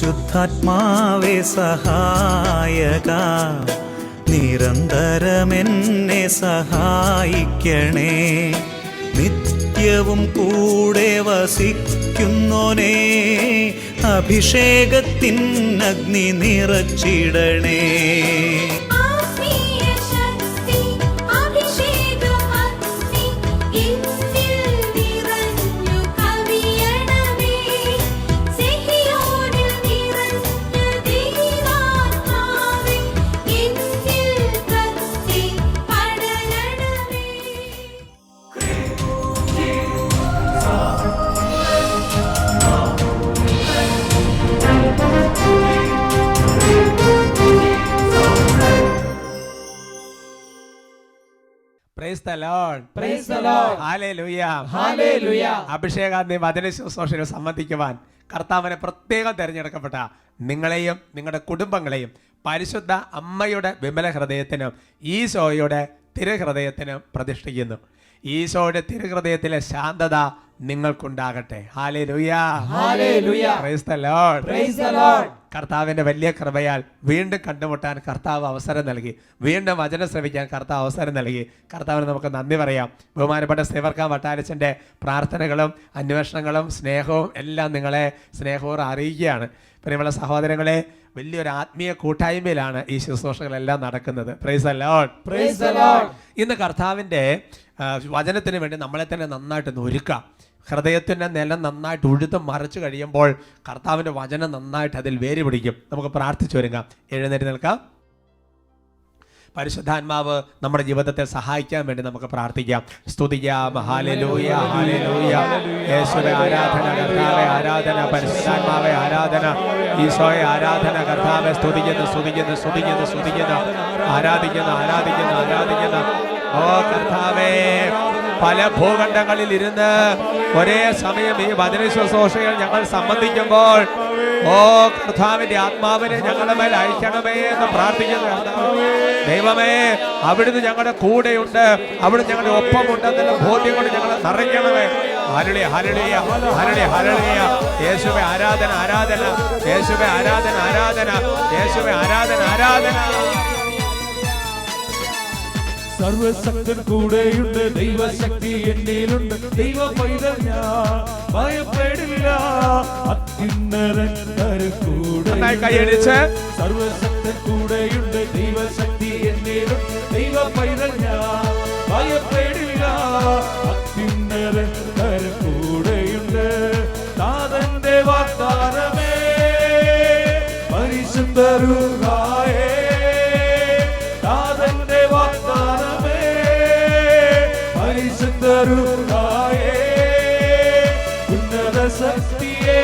പരിശുദ്ധാത്മാവേ സഹായക, നിരന്തരമെന്നെ സഹായിക്കണേ. നിത്യവും കൂടെ വസിക്കുന്നോനേ, അഭിഷേകത്തിൻ അഗ്നി നിറച്ചിടണേ. Praise the Lord. Praise the Lord. Hallelujah. Hallelujah. അഭിഷേകാഗ്നി വചന ശുശ്രൂഷയിൽ സംബന്ധിക്കുവാൻ കർത്താവിനെ പ്രത്യേകം തിരഞ്ഞെടുക്കപ്പെട്ട നിങ്ങളെയും നിങ്ങളുടെ കുടുംബങ്ങളെയും പരിശുദ്ധ അമ്മയുടെ വിമല ഹൃദയത്തിനും ഈശോയുടെ തിരുഹൃദയത്തിനും പ്രതിഷ്ഠിക്കുന്നു. ഈശോയുടെ തിരുഹൃദയത്തിലെ ശാന്തത നിങ്ങൾക്കുണ്ടാകട്ടെ. ഹല്ലേലൂയ. ഹല്ലേലൂയ. Praise the Lord. Praise the Lord. കർത്താവിന്റെ വലിയ കൃപയാൽ വീണ്ടും കണ്ടുമുട്ടാൻ കർത്താവ് അവസരം നൽകി, വീണ്ടും വചനം ശ്രവിക്കാൻ കർത്താവ് അവസരം നൽകി. കർത്താവിന് നമുക്ക് നന്ദി പറയാം. ബഹുമാനപ്പെട്ട സേവർക്കാൻ വട്ടാരച്ചൻ്റെ പ്രാർത്ഥനകളും അന്വേഷണങ്ങളും സ്നേഹവും എല്ലാം നിങ്ങളെ സ്നേഹപൂർവ്വം അറിയിക്കുകയാണ്. പ്രിയമുള്ള സഹോദരങ്ങളെ, വലിയൊരു ആത്മീയ കൂട്ടായ്മയിലാണ് ഈ ശുശ്രൂഷകളെല്ലാം നടക്കുന്നത്. Price the Lord. Praise the Lord. ഇന്ന് കർത്താവിൻ്റെ വചനത്തിന് വേണ്ടി നമ്മളെ തന്നെ നന്നായിട്ട് ഒരുക്കാം. ഹൃദയത്തിൻ്റെ നിലം നന്നായിട്ട് ഉഴുതും മറച്ചു കഴിയുമ്പോൾ കർത്താവിൻ്റെ വചനം നന്നായിട്ട് അതിൽ വേര് പിടിക്കും. നമുക്ക് പ്രാർത്ഥിച്ചൊരുങ്ങാം. എഴുന്നേറ്റ് നിൽക്കാം. പരിശുദ്ധാത്മാവ് നമ്മുടെ ജീവിതത്തെ സഹായിക്കാൻ വേണ്ടി നമുക്ക് പ്രാർത്ഥിക്കാം, സ്തുതിക്കാം. Hallelujah, hallelujah. യേശുവേ ആരാധന, കർത്താവേ ആരാധന, പരിശുദ്ധാത്മാവേ ആരാധന, ഈശോയെ ആരാധന. കർത്താവേ സ്തുതിക്കുന്നു, സ്തുതിക്കുന്നു, സ്തുതിക്കുന്നു, സ്തുതിക്കുന്നു, ആരാധിക്കുന്നു, ആരാധിക്കുന്നു, ആരാധിക്കുന്നു. ഓ കർത്താവേ, പല ഭൂഖണ്ഡങ്ങളിൽ ഇരുന്ന് ഒരേ സമയം ഈ വചന ശുശ്രൂഷകൾ ഞങ്ങൾ സംബന്ധിക്കുമ്പോൾ ഓ കർത്താവിന്റെ ആത്മാവിനെ ഞങ്ങളുടെ മേൽ അയക്കണമേ എന്ന് പ്രാർത്ഥിക്കുന്നു. ദൈവമേ, അവിടുന്ന് ഞങ്ങളുടെ കൂടെയുണ്ട്, അവിടുന്ന് ഞങ്ങളുടെ ഒപ്പമുണ്ടെന്നുള്ള ബോധ്യം കൊണ്ട് ഞങ്ങളെ നിറയ്ക്കണമേ. ഹല്ലേലൂയ, ഹല്ലേലൂയ, ഹല്ലേലൂയ, ഹല്ലേലൂയ. യേശുവേ ആരാധന, ആരാധന, യേശുവേ ആരാധന, ആരാധന, യേശുവേ ആരാധന, ആരാധന. സർവശക്തൻ കൂടെയുണ്ട്, ദൈവശക്തി എന്നിലുണ്ട്, ദൈവ പൈതൽ ഞാൻ ഭയപ്പെടില്ല, അത്യുന്നതൻ കൂടെ. സർവശക്തൻ കൂടെയുണ്ട്, ദൈവശക്തി എന്നിലുണ്ട്, ദൈവ പൈതൽ ഞാൻ ഭയപ്പെടില്ല, അത്യുന്നതൻ കൂടെയുണ്ട്. താതന്റെ വാഗ്ദാനമേ പരിശുദ്ധരുഹായേ, താതന്റെ വാഗ്ദാനമേ പരിശുദ്ധരുഹായേ, ഉന്നത ശക്തിയെ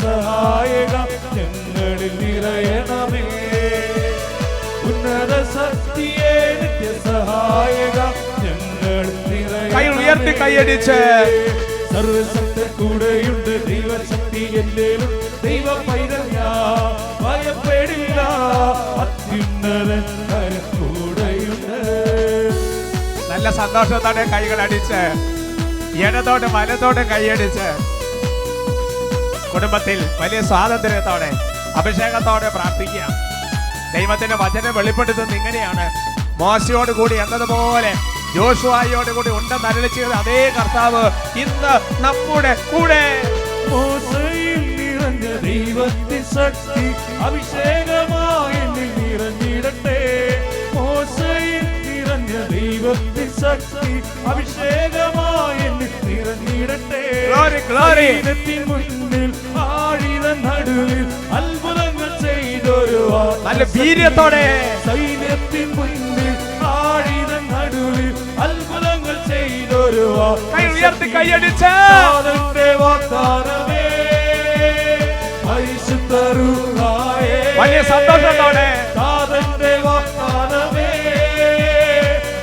സഹായക ഞങ്ങളിൽ നിറയണമേ, ഉന്നത ശക്തിയെ നിത്യസഹായക ഞങ്ങളിൽ നിറയണമേ. കൈയടിച്ച് സർവശക്തൻ കൂടെയുണ്ട്, ദൈവശക്തി എന്നിലും, ദൈവ പൈതൽ ഞാൻ ഭയപ്പെടില്ല, അത്യുന്നതൻ കൂടെയുണ്ട്. നല്ല സന്തോഷത്തോടെ കൈകൾ അടിച്ച് ഇടത്തോട്ട് വലത്തോട്ട് കൈയടിച്ച് കുടുംബത്തിൽ വലിയ സ്വാതന്ത്ര്യത്തോടെ അഭിഷേകത്തോടെ പ്രാർത്ഥിക്കുക. ദൈവത്തിന്റെ വചനം വെളിപ്പെടുത്തുന്നത് ഇങ്ങനെയാണ്: മോശയോട് കൂടി എന്നതുപോലെ ജോഷുവായോട് കൂടി ഉണ്ടെന്ന് അരുളിച്ചത് അതേ കർത്താവ് ഇന്ന് നമ്മുടെ കൂടെ. മോശയിൽ നിറഞ്ഞ ദൈവത്തിൻ ശക്തി അഭിഷേകമായി നിറഞ്ഞിടട്ടെ, മോശയിൽ നിറഞ്ഞ ദൈവത്തിൻ ശക്തി അഭിഷേകമായി നിറഞ്ഞിടട്ടെ. സൈന്യത്തിൻ മുന്നിൽ ആഴിതൻ നടുവിൽ അത്ഭുതങ്ങൾ ചെയ്തൊരു നല്ല വീര്യത്തോടെ, സൈന്യത്തിൻ മുന്നിൽ ആഴിതൻ നടുവിൽ അത്ഭുതങ്ങൾ ചെയ്തൊരു കൈ ഉയർത്തി കൈയടിച്ച് വാഗ്ദാനമേ പരിശുദ്ധരുഹായേ, വലിയ സന്തോഷത്തോടെ താതന്റെ വാഗ്ദാനമേ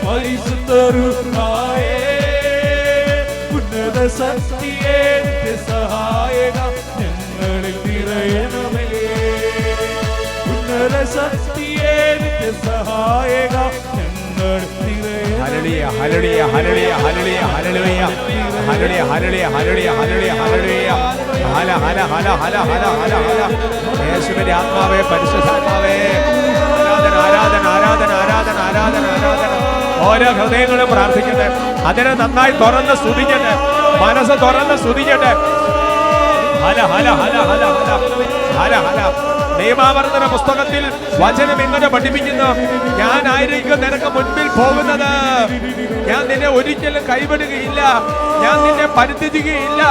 പരിശുദ്ധരുഹായേ, ഉന്നത ശക്തിയെ സഹായക ഞങ്ങളിൽ നിറയണമേ, ഉന്നത ശക്തിയെ സഹായക ഞങ്ങൾ നിറയണമേ. ഹല്ലേലൂയ ഹല്ലേലൂയ ഹല്ലേലൂയ ഹല്ലേലൂയ ഹല്ലേലൂയ ഹല്ലേലൂയ ഹല്ലേലൂയ ഹല്ലേലൂയ ഹല്ലേലൂയ ഹല്ലേലൂയ ഹല ഹല ഹല ഹല ഹല ഹല ഹല യേശുവിന്റെ ആത്മാവേ പരിശുദ്ധാത്മാവേ ആരാധന ആരാധന ആരാധന ആരാധന ആരാധന ആരാധന ഓരോ ഹൃദയങ്ങളും പ്രാർത്ഥിക്കട്ടെ അതിനെ നന്നായി തുറന്ന് സ്തുതിക്കട്ടെ മനസ്സ് തുറന്ന് സ്തുതിക്കട്ടെ ഹല ഹല ഹല ഹല ഹല ഹല ഹല നിയമാവർത്തന പുസ്തകത്തിൽ വചനം എങ്ങനെ പഠിപ്പിക്കുന്നു ഞാനായിരിക്കും നിനക്ക് മുൻപിൽ പോകുന്നത് ഞാൻ നിന്നെ ഒരിക്കലും കൈവിടുകയില്ല ഞാൻ നിന്നെ പരിത്യജിക്കുകയില്ല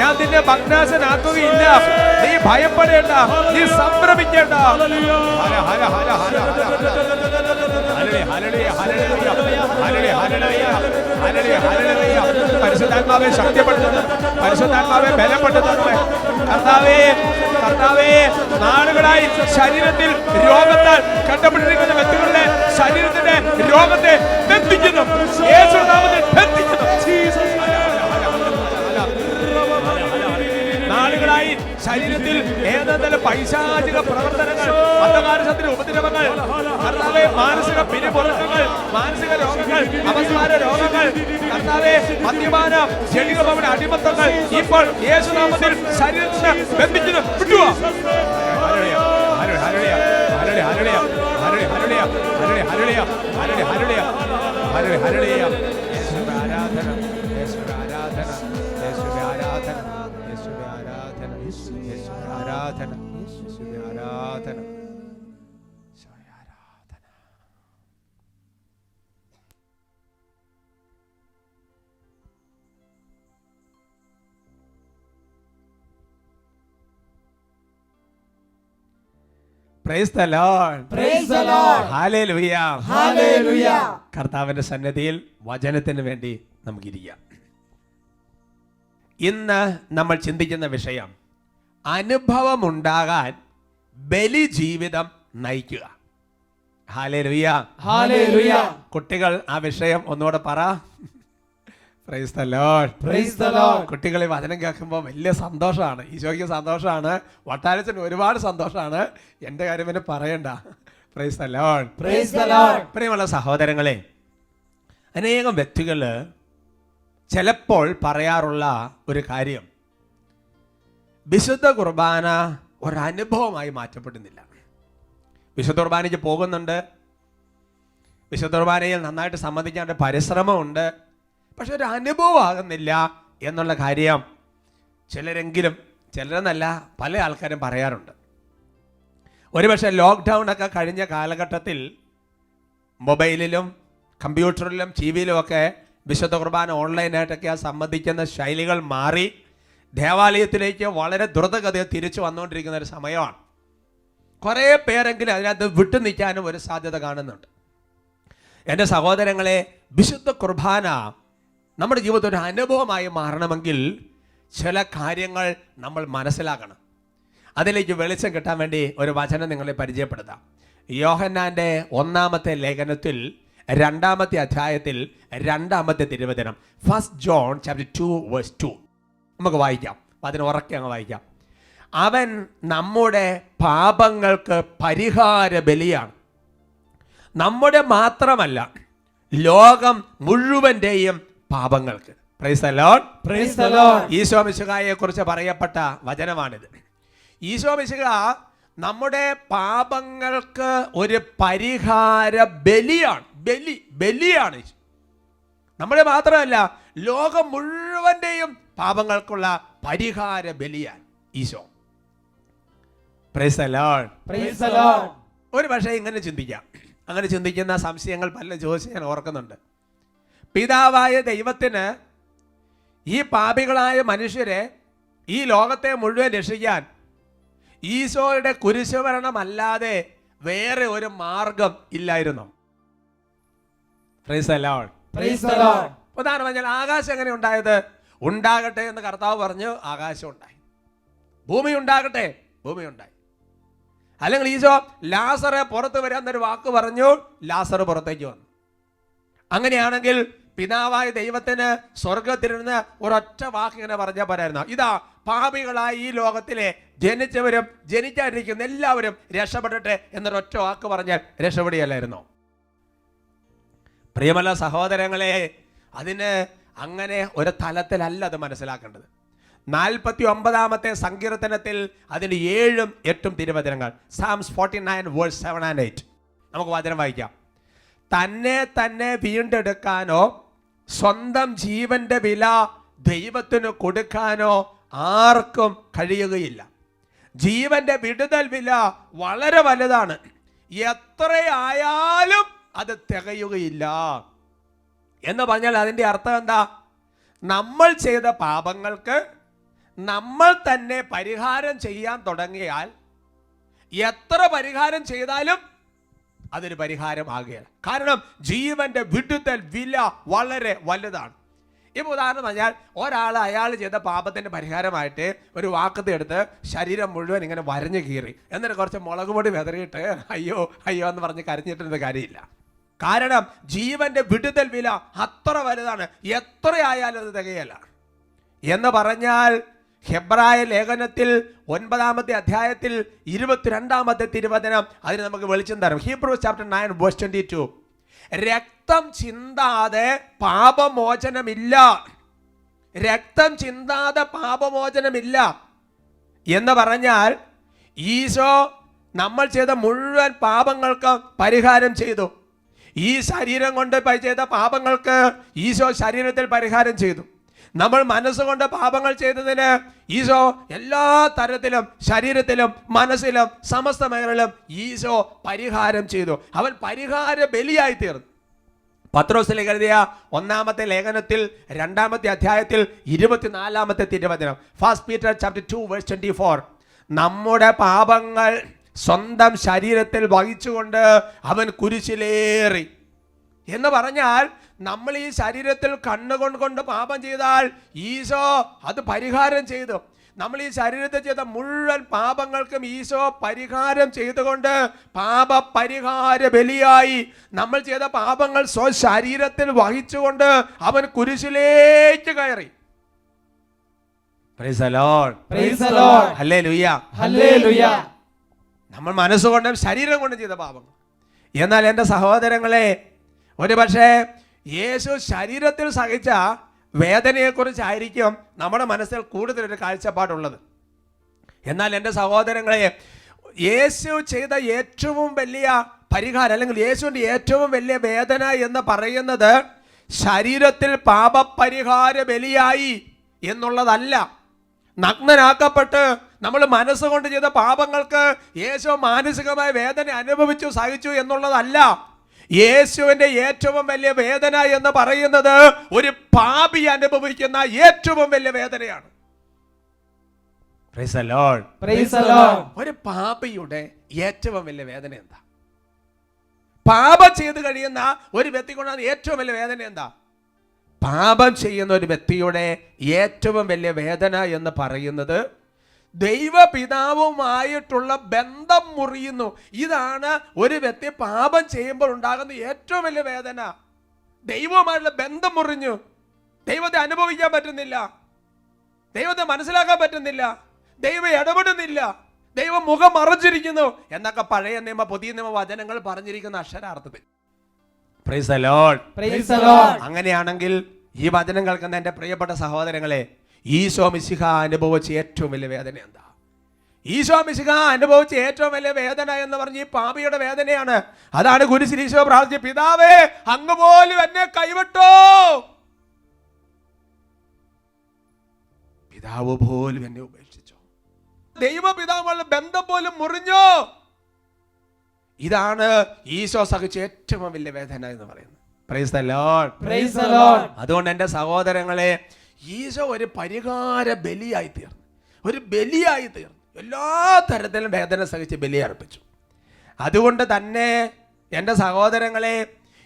ഞാൻ നിന്നെ ഭഗ്നാശനാക്കുകയില്ല നീ ഭയപ്പെടേണ്ട നീ സംഭ്രമിക്കേണ്ട ഹല ഹല ഹല ഹല പരിശുദ്ധാത്മാവെ ശക്തിപ്പെടുത്തുന്നു പരിശുദ്ധാത്മാവെ ബലപ്പെടുത്തുന്നു കർത്താവേ കർത്താവേ നാളുകളായി ശരീരത്തിൽ രോഗത്താൽ കണ്ടപ്പെട്ടിരിക്കുന്ന വ്യക്തികളുടെ ശരീരത്തിന്റെ രോഗത്തെ ബന്ധിക്കുന്നു യേശുനാമത്തിൽ ബന്ധിക്കുന്നു നാളുകളായി ശരീരത്തിൽ ഏതെങ്കിലും പൈശാചിക പ്രവർത്തനങ്ങൾ അന്ധകാരത്തിന്റെ ഉപദ്രവങ്ങൾ കർത്താവേ മാനസിക പിരിമുറുക്കങ്ങൾ മാനസിക രോഗങ്ങൾ അപസ്മാര രോഗങ്ങൾ കർത്താവേ മദ്യപാനം ജഡികഭവന അടിമത്തങ്ങൾ ഇപ്പോൾ യേശുനാമത്തിൽ ശരീരത്തിന് ബന്ധിക്കുന്നു വിട്ടുക ആരാധന ആരാധന Praise the Lord. Praise the Lord. Hallelujah. Hallelujah. കർത്താവിന്റെ സന്നിധിയിൽ വചനത്തിന് വേണ്ടി നമുക്കിരിക്കാം. ഇന്ന് നമ്മൾ ചിന്തിക്കുന്ന വിഷയം അനുഭവമുണ്ടാകാൻ ബലി ജീവിതം നയിക്കുക. ഹല്ലേലൂയ. ഹല്ലേലൂയ. കുട്ടികൾ ആ വിഷയം ഒന്നുകൂടെ പറ. Praise the Lord. Praise the Lord. കുട്ടികളെ വചനം കേൾക്കുമ്പോൾ വലിയ സന്തോഷമാണ്. ഈശോയ്ക്ക് സന്തോഷമാണ്, വട്ടാരത്തിന് ഒരുപാട് സന്തോഷമാണ്. എൻ്റെ കാര്യം പിന്നെ പറയണ്ട. Praise the Lord. Praise the Lord. പ്രിയമുള്ള സഹോദരങ്ങളെ, അനേകം വ്യക്തികൾ ചിലപ്പോൾ പറയാറുള്ള ഒരു കാര്യം വിശുദ്ധ കുർബാന ഒരനുഭവമായി മാറ്റപ്പെടുന്നില്ല. വിശുദ്ധ കുർബാനയ്ക്ക് പോകുന്നുണ്ട്, വിശുദ്ധ കുർബാനയിൽ നന്നായിട്ട് സംബന്ധിക്കാണ്ട് പരിശ്രമമുണ്ട്, പക്ഷെ ഒരു അനുഭവമാകുന്നില്ല എന്നുള്ള കാര്യം ചിലരെങ്കിലും, ചിലരെന്നല്ല പല ആൾക്കാരും പറയാറുണ്ട്. ഒരുപക്ഷെ ലോക്ക്ഡൗൺ ഒക്കെ കഴിഞ്ഞ കാലഘട്ടത്തിൽ മൊബൈലിലും കമ്പ്യൂട്ടറിലും ടി വിയിലും ഒക്കെ വിശുദ്ധ കുർബാന ഓൺലൈനായിട്ടൊക്കെ സംബന്ധിക്കുന്ന ശൈലികൾ മാറി ദേവാലയത്തിലേക്ക് വളരെ ദ്രുതഗതിയിൽ തിരിച്ചു വന്നുകൊണ്ടിരിക്കുന്ന ഒരു സമയമാണ്. കുറേ പേരെങ്കിലും അതിനകത്ത് വിട്ടു നിൽക്കാനും ഒരു സാധ്യത കാണുന്നുണ്ട്. എൻ്റെ സഹോദരങ്ങളെ, വിശുദ്ധ കുർബാന നമ്മുടെ ജീവിതത്തിൽ ഒരു അനുഭവമായി മാറണമെങ്കിൽ ചില കാര്യങ്ങൾ നമ്മൾ മനസ്സിലാക്കണം. അതിലേക്ക് വെളിച്ചം കിട്ടാൻ വേണ്ടി ഒരു വചനം നിങ്ങളെ പരിചയപ്പെടുത്താം. യോഹന്നാൻ്റെ 1-ാമത്തെ ലേഖനത്തിൽ 2-ാമത്തെ അധ്യായത്തിൽ 2-ാമത്തെ തിരുവചനം, 1 John chapter 2:2 നമുക്ക് വായിക്കാം. അതിന് ഉറക്കെ അങ്ങ് വായിക്കാം. അവൻ നമ്മുടെ പാപങ്ങൾക്ക് പരിഹാര ബലിയാണ്, നമ്മുടെ മാത്രമല്ല ലോകം മുഴുവൻ്റെയും പാപങ്ങൾക്ക്. Praise the Lord. Praise the Lord. ഈശോ മിശിഹായെ കുറിച്ച് പറയപ്പെട്ട വചനമാണിത്. ഈശോ മിശിഹാ നമ്മുടെ പാപങ്ങൾക്ക് ഒരു പരിഹാര ബലിയാണ്. ബലിയാണ്. നമ്മുടെ മാത്രമല്ല ലോകം മുഴുവൻ്റെയും പാപങ്ങൾക്കുള്ള പരിഹാര ബലിയാണ് ഈശോ. Praise the Lord. Praise the Lord. ഒരു പക്ഷേ ഇങ്ങനെ ചിന്തിക്കാം. അങ്ങനെ ചിന്തിക്കുന്ന സംശയങ്ങൾ പലരും ചോദിച്ച് ഞാൻ ഓർക്കുന്നുണ്ട്. പിതാവായ ദൈവത്തിന് ഈ പാപികളായ മനുഷ്യരെ, ഈ ലോകത്തെ മുഴുവൻ രക്ഷിക്കാൻ ഈശോയുടെ കുരിശുമരണമല്ലാതെ വേറെ ഒരു മാർഗം ഇല്ലായിരുന്നു. Price the Lord. Praise the Lord. ഉദാഹരണം പറഞ്ഞാൽ ആകാശം എങ്ങനെ ഉണ്ടായത്? ഉണ്ടാകട്ടെ എന്ന് കർത്താവ് പറഞ്ഞു, ആകാശം ഉണ്ടായി. ഭൂമി ഉണ്ടാകട്ടെ, ഭൂമി ഉണ്ടായി. അല്ലെങ്കിൽ ഈശോ ലാസറെ പുറത്ത് വരാന്നൊരു വാക്ക് പറഞ്ഞു, ലാസർ പുറത്തേക്ക് വന്നു. അങ്ങനെയാണെങ്കിൽ പിതാവായ ദൈവത്തിന് സ്വർഗത്തിലിരുന്ന് ഒരൊറ്റ വാക്ക് ഇങ്ങനെ പറഞ്ഞാൽ പോരായിരുന്നു, ഇതാ പാപികളായ ഈ ലോകത്തിലെ ജനിച്ചവരും ജനിക്കാതിരിക്കുന്ന എല്ലാവരും രക്ഷപ്പെടട്ടെ എന്നൊരൊറ്റ വാക്ക് പറഞ്ഞാൽ രക്ഷപ്പെടുകയല്ലായിരുന്നോ? പ്രിയമല്ല സഹോദരങ്ങളെ, അതിന് അങ്ങനെ ഒരു തലത്തിലല്ല അത് മനസ്സിലാക്കേണ്ടത്. 49 സങ്കീർത്തനത്തിൽ അതിന് 7ഉം 8ഉം തിരുവചനങ്ങൾ. Psalms 49 verse 7 and 8. നമുക്ക് വചനം വായിക്കാം. തന്നെ വീണ്ടെടുക്കാനോ സ്വന്തം ജീവന്റെ വില ദൈവത്തിന് കൊടുക്കാനോ ആർക്കും കഴിയുകയില്ല. ജീവന്റെ വിടുതൽ വില വളരെ വലുതാണ്. എത്രയായാലും അത് തികയുകയില്ല എന്ന് പറഞ്ഞാൽ അതിൻ്റെ അർത്ഥം എന്താ? നമ്മൾ ചെയ്ത പാപങ്ങൾക്ക് നമ്മൾ തന്നെ പരിഹാരം ചെയ്യാൻ തുടങ്ങിയാൽ എത്ര പരിഹാരം ചെയ്താലും അതൊരു പരിഹാരം ആകുകയില്ല. കാരണം ജീവന്റെ വിടുതൽ വില വളരെ വലുതാണ്. ഇപ്പോൾ ഉദാഹരണം പറഞ്ഞാൽ അയാൾ ചെയ്ത പാപത്തിന്റെ പരിഹാരമായിട്ട് ഒരു വാക്കത്തി എടുത്ത് ശരീരം മുഴുവൻ ഇങ്ങനെ വരഞ്ഞു കീറി, എന്നിട്ട് കുറച്ച് മുളക് പൊടി വെതറിയിട്ട് അയ്യോ അയ്യോ എന്ന് പറഞ്ഞ് കരഞ്ഞിട്ടൊന്നും കാര്യമില്ല. കാരണം ജീവന്റെ വിടുതൽ വില അത്ര വലുതാണ്. എത്രയായാലും അത് തികയല്ല എന്ന് പറഞ്ഞാൽ ഹെബ്രായ ലേഖനത്തിൽ 9 അധ്യായത്തിൽ 22 തിരുവചനം അതിന് നമുക്ക് വെളിച്ചം തരും. Hebrews chapter 9 verse 22. രക്തം ചിന്താതെ പാപമോചനമില്ല, രക്തം ചിന്താതെ പാപമോചനമില്ല എന്ന് പറഞ്ഞാൽ ഈശോ നമ്മൾ ചെയ്ത മുഴുവൻ പാപങ്ങൾക്ക് പരിഹാരം ചെയ്തു. ഈ ശരീരം കൊണ്ട് ചെയ്ത പാപങ്ങൾക്ക് ഈശോ ശരീരത്തിൽ പരിഹാരം ചെയ്തു. നമ്മൾ മനസ്സുകൊണ്ട് പാപങ്ങൾ ചെയ്തതിന് ഈശോ എല്ലാ തരത്തിലും ശരീരത്തിലും മനസ്സിലും സമസ്ത മേഖലയിലും ഈശോ പരിഹാരം ചെയ്തു. അവൻ പരിഹാര ബലിയായി തീർന്നു. പത്രോസിൽ എഴുതിയ 1 ലേഖനത്തിൽ 2 അധ്യായത്തിൽ 24 തിരുവചനം. First Peter chapter 2 verse 24. നമ്മുടെ പാപങ്ങൾ സ്വന്തം ശരീരത്തിൽ വഹിച്ചുകൊണ്ട് അവൻ കുരിശിലേറി എന്ന് പറഞ്ഞാൽ നമ്മൾ ഈ ശരീരത്തിൽ കണ്ണുകൊണ്ട് പാപം ചെയ്താൽ ഈശോ അത് പരിഹാരം ചെയ്തു. നമ്മൾ ഈ ശരീരത്തിൽ ചെയ്ത മുഴുവൻ പാപങ്ങൾക്കും ഈശോ പരിഹാരം ചെയ്തുകൊണ്ട് പാപ പരിഹാര ബലിയായി നമ്മൾ ചെയ്ത പാപങ്ങൾ സ്വശരീരത്തിൽ വഹിച്ചുകൊണ്ട് അവൻ കുരിശിലേക്ക് കയറി. Praise the Lord. Praise the Lord. Hallelujah. Hallelujah. നമ്മൾ മനസ്സുകൊണ്ടും ശരീരം കൊണ്ടും ചെയ്ത പാപങ്ങൾ. എന്നാൽ എൻ്റെ സഹോദരങ്ങളെ, ഒരു പക്ഷേ യേശു ശരീരത്തിൽ സഹിച്ച വേദനയെക്കുറിച്ചായിരിക്കും നമ്മുടെ മനസ്സിൽ കൂടുതലൊരു കാഴ്ചപ്പാടുള്ളത്. എന്നാൽ എൻ്റെ സഹോദരങ്ങളെ, യേശു ചെയ്ത ഏറ്റവും വലിയ പരിഹാരം അല്ലെങ്കിൽ യേശുവിൻ്റെ ഏറ്റവും വലിയ വേദന എന്ന് പറയുന്നത് ശരീരത്തിൽ പാപപരിഹാര ബലിയായി എന്നുള്ളതല്ല. നഗ്നനാക്കപ്പെട്ട് നമ്മൾ മനസ്സുകൊണ്ട് ചെയ്ത പാപങ്ങൾക്ക് യേശു മാനസികമായ വേദന അനുഭവിച്ചു സഹിച്ചു എന്നുള്ളതല്ല. യേശുവിന്റെ ഏറ്റവും വലിയ വേദന എന്ന് പറയുന്നത് ഒരു പാപി അനുഭവിക്കുന്ന ഏറ്റവും വലിയ വേദനയാണ്. Praise the Lord. Praise the Lord. ഒരു പാപിയുടെ ഏറ്റവും വലിയ വേദന എന്താ? പാപം ചെയ്ത് കഴിയുന്ന ഒരു വ്യക്തിക്കുണ്ടാകുന്ന ഏറ്റവും വലിയ വേദന എന്താ? പാപം ചെയ്യുന്ന ഒരു വ്യക്തിയുടെ ഏറ്റവും വലിയ വേദന എന്ന് പറയുന്നത് ദൈവപിതാവുമായിട്ടുള്ള ബന്ധം മുറിയുന്നു. ഇതാണ് ഒരു വ്യക്തി പാപം ചെയ്യുമ്പോൾ ഉണ്ടാകുന്ന ഏറ്റവും വലിയ വേദന. ദൈവവുമായിട്ടുള്ള ബന്ധം മുറിഞ്ഞു, ദൈവത്തെ അനുഭവിക്കാൻ പറ്റുന്നില്ല, ദൈവത്തെ മനസ്സിലാക്കാൻ പറ്റുന്നില്ല, ദൈവം ഇടപെടുന്നില്ല, ദൈവം മുഖം മറച്ചിരിക്കുന്നു എന്നൊക്കെ പഴയ നിയമ പുതിയ നിയമ വചനങ്ങൾ പറഞ്ഞിരിക്കുന്ന അക്ഷരാർത്ഥത്തിൽ. Praise the Lord. Praise the Lord. അങ്ങനെയാണെങ്കിൽ ഈ വചനം കേൾക്കുന്ന എൻ്റെ പ്രിയപ്പെട്ട സഹോദരങ്ങളെ, ഈശോ മിശിഹ അനുഭവിച്ച ഏറ്റവും വലിയ വേദന എന്താ? ഈശോ മിശിഹ അനുഭവിച്ച ഏറ്റവും വലിയ വേദന എന്ന് പറഞ്ഞ ഈ പാപിയുടെ വേദനയാണ്. അതാണ് കുരിശിൽ ഈശോ പ്രാർത്ഥിച്ച, പിതാവേ അങ്ങ് പോലും എന്നെ കൈവിട്ടോ, പിതാവ് പോലും എന്നെ ഉപേക്ഷിച്ചോ, ദൈവപിതാവുള്ള ബന്ധം പോലും മുറിഞ്ഞോ. ഇതാണ് ഈശോ സഹിച്ച ഏറ്റവും വലിയ വേദന എന്ന് പറയുന്നത്. Praise the Lord. Praise the Lord. അതുകൊണ്ട് എൻ്റെ സഹോദരങ്ങളെ, ഈശോ ഒരു പരിഹാര ബലിയായി തീർന്നു, ഒരു ബലിയായി തീർന്നു. എല്ലാ തരത്തിലും വേദന സഹിച്ച് ബലി അർപ്പിച്ചു. അതുകൊണ്ട് തന്നെ എൻ്റെ സഹോദരങ്ങളെ,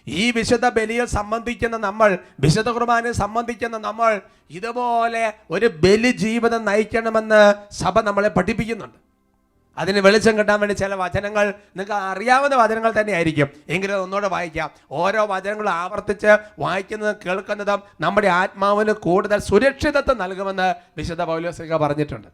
ഈ വിശുദ്ധ ബലിയിൽ സംബന്ധിക്കുന്ന നമ്മൾ, വിശുദ്ധ കുർബാനയിൽ സംബന്ധിക്കുന്ന നമ്മൾ ഇതുപോലെ ഒരു ബലി ജീവിതം നയിക്കണമെന്ന് സഭ നമ്മളെ പഠിപ്പിക്കുന്നുണ്ട്. അതിന് വെളിച്ചം കിട്ടാൻ വേണ്ടി ചില വചനങ്ങൾ നിങ്ങൾക്ക് അറിയാവുന്ന വചനങ്ങൾ തന്നെ ആയിരിക്കും, എങ്കിലും ഒന്നുകൂടെ വായിക്കാം. ഓരോ വചനങ്ങളും ആവർത്തിച്ച് വായിക്കുന്നതും കേൾക്കുന്നതും നമ്മുടെ ആത്മാവിന് കൂടുതൽ സുരക്ഷിതത്വം നൽകുമെന്ന് വിശുദ്ധ പൗലോസ് പറഞ്ഞിട്ടുണ്ട്.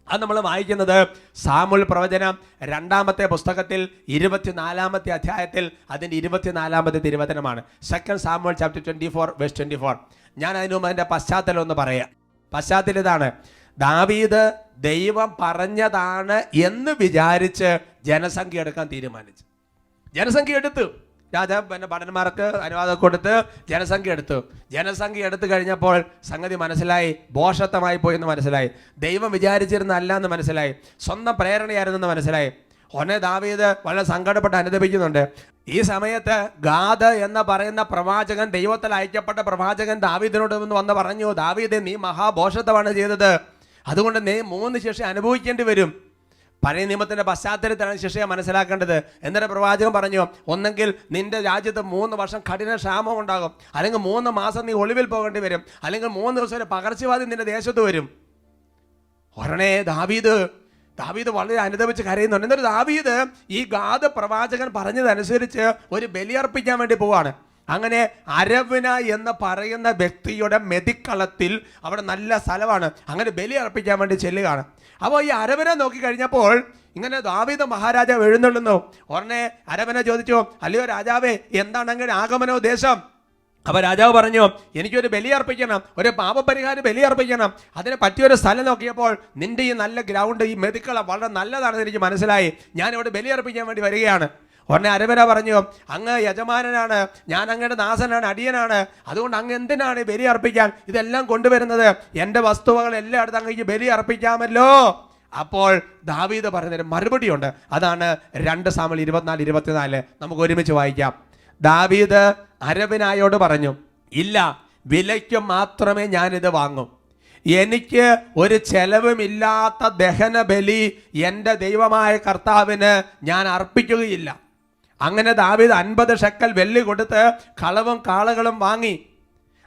അത് നമ്മൾ വായിക്കുന്നത് സാമുൽ പ്രവചനം 2-ാമത്തെ പുസ്തകത്തിൽ 24-ാമത്തെ അധ്യായത്തിൽ അതിൻ്റെ 24-ാമത്തെ തിരുവചനമാണ്. 2 സാമുവൽ ചാപ്റ്റർ 24:24. ഞാൻ അതിനു മുമ്പ് അതിൻ്റെ പശ്ചാത്തലം ഒന്ന് പറയാം. പശ്ചാത്തലം ഇതാണ്: ദാവീദ് ദൈവം പറഞ്ഞതാണ് എന്ന് വിചാരിച്ച് ജനസംഖ്യ എടുക്കാൻ തീരുമാനിച്ചു. ജനസംഖ്യ എടുത്തു. രാജാവ് ഭടന്മാർക്ക് അനുവാദം കൊടുത്ത് ജനസംഖ്യ എടുത്തു കഴിഞ്ഞപ്പോൾ സംഗതി മനസ്സിലായി, ഭോഷത്വമായി പോയെന്ന് മനസ്സിലായി, ദൈവം വിചാരിച്ചിരുന്നല്ല എന്ന് മനസ്സിലായി, സ്വന്തം പ്രേരണയായിരുന്നെന്ന് മനസ്സിലായി. ഉടനെ ദാവീദ് വളരെ സങ്കടപ്പെട്ട് അനുദപിക്കുന്നുണ്ട്. ഈ സമയത്ത് ഗാദ് എന്ന് പറയുന്ന പ്രവാചകൻ, ദൈവത്തിൽ അയക്കപ്പെട്ട പ്രവാചകൻ ദാവീദിനോട് വന്ന് പറഞ്ഞു, ദാവീദ്, നീ മഹാഭോഷത്വമാണ് ചെയ്തത്, അതുകൊണ്ട് നീ 3 ശിക്ഷ അനുഭവിക്കേണ്ടി വരും. പഴയ നിയമത്തിന്റെ പശ്ചാത്തലത്തിലാണ് ശിക്ഷയെ മനസ്സിലാക്കേണ്ടത്. എന്നിട്ട് പ്രവാചകൻ പറഞ്ഞു, ഒന്നെങ്കിൽ നിന്റെ രാജ്യത്ത് 3 വർഷം കഠിന ക്ഷാമം ഉണ്ടാകും, അല്ലെങ്കിൽ 3 മാസം നീ ഒളിവിൽ പോകേണ്ടി വരും, അല്ലെങ്കിൽ 3 ദിവസം ഒരു പകർച്ചവാദി നിന്റെ ദേശത്ത് വരും. ഉടനെ ദാവീദ് വളരെ അനുദപിച്ച് കരയുന്നുണ്ട്. എന്നിട്ട് ദാവീദ് ഈ ഗാദ് പ്രവാചകൻ പറഞ്ഞതനുസരിച്ച് ഒരു ബലിയർപ്പിക്കാൻ വേണ്ടി പോവാണ്. അങ്ങനെ അരവന എന്ന് പറയുന്ന വ്യക്തിയുടെ മെതിക്കളത്തിൽ, അവിടെ നല്ല സ്ഥലമാണ്, അങ്ങനെ ബലി അർപ്പിക്കാൻ വേണ്ടി ചെല്ലുകയാണ്. അപ്പോൾ ഈ അരവനെ നോക്കിക്കഴിഞ്ഞപ്പോൾ ഇങ്ങനെ ദാവീദ് മഹാരാജാവ് എഴുന്നള്ളുന്നു. ഉടനെ അരവനെ ചോദിച്ചു, അല്ലയോ രാജാവേ, എന്താണ് അങ്ങനെ ആഗമനോദ്ദേശം? അപ്പോൾ രാജാവ് പറഞ്ഞു, എനിക്കൊരു ബലി അർപ്പിക്കണം, ഒരു പാപപരിഹാര ബലി അർപ്പിക്കണം. അതിന് പറ്റിയൊരു സ്ഥലം നോക്കിയപ്പോൾ നിന്റെ ഈ നല്ല ഗ്രൗണ്ട്, ഈ മെതിക്കളം വളരെ നല്ലതാണെന്ന് എനിക്ക് മനസ്സിലായി. ഞാനിവിടെ ബലി അർപ്പിക്കാൻ വേണ്ടി വരികയാണ്. ഉടനെ അരവന പറഞ്ഞു, അങ്ങ് യജമാനനാണ്, ഞാൻ അങ്ങയുടെ ദാസനാണ്, അടിയനാണ്, അതുകൊണ്ട് അങ്ങ് എന്തിനാണ് ബലി അർപ്പിക്കാൻ ഇതെല്ലാം കൊണ്ടുവരുന്നത്? എൻ്റെ വസ്തുവകൾ എല്ലായിടത്തും അങ്ങേക്ക് ബലി അർപ്പിക്കാമല്ലോ. അപ്പോൾ ദാവീദ് പറഞ്ഞൊരു മറുപടിയുണ്ട്. അതാണ് 2 സാമുവേൽ 24:24. നമുക്ക് ഒരുമിച്ച് വായിക്കാം. ദാവീദ് അരവനായോട് പറഞ്ഞു, ഇല്ല, വിലയ്ക്ക് മാത്രമേ ഞാനിത് വാങ്ങൂ. എനിക്ക് ഒരു ചെലവുമില്ലാത്ത ദഹന ബലി എൻ്റെ ദൈവമായ കർത്താവിന് ഞാൻ അർപ്പിക്കുകയില്ല. അങ്ങനെ ദാവീദ് 50 ഷെക്കൽ വെള്ളി കൊടുത്ത് കളവും കാളകളും വാങ്ങി